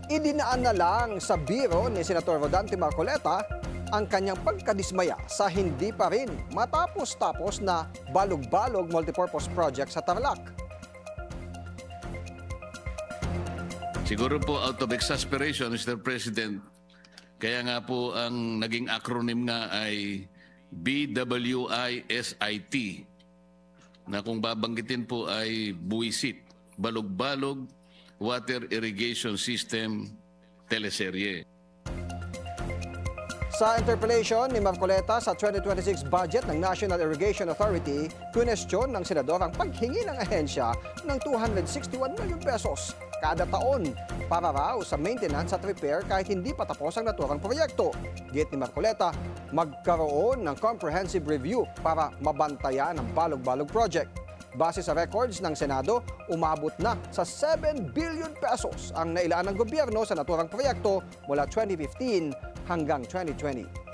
Idinaan na lang sa biro ni Senator Rodante Marcoleta ang kanyang pagkadismaya sa hindi pa rin matapos-tapos na balog-balog multipurpose project sa Tarlac. Siguro po out of exasperation, Mr. President, kaya nga po ang naging acronym nga ay BWISIT, na kung babanggitin po ay buwisit, balog-balog, water irrigation system, teleserye. Sa interpellation ni Marcoleta sa 2026 budget ng National Irrigation Authority, kwestiyon ng senador ang paghingi ng ahensya ng 261 million pesos kada taon para raw sa maintenance at repair kahit hindi pa tapos ang naturang proyekto. Git ni Marcoleta, magkaroon ng comprehensive review para mabantayan ang balog-balog project. Base sa records ng Senado, umabot na sa 7 billion pesos ang nailaan ng gobyerno sa naturang proyekto mula 2015 hanggang 2020.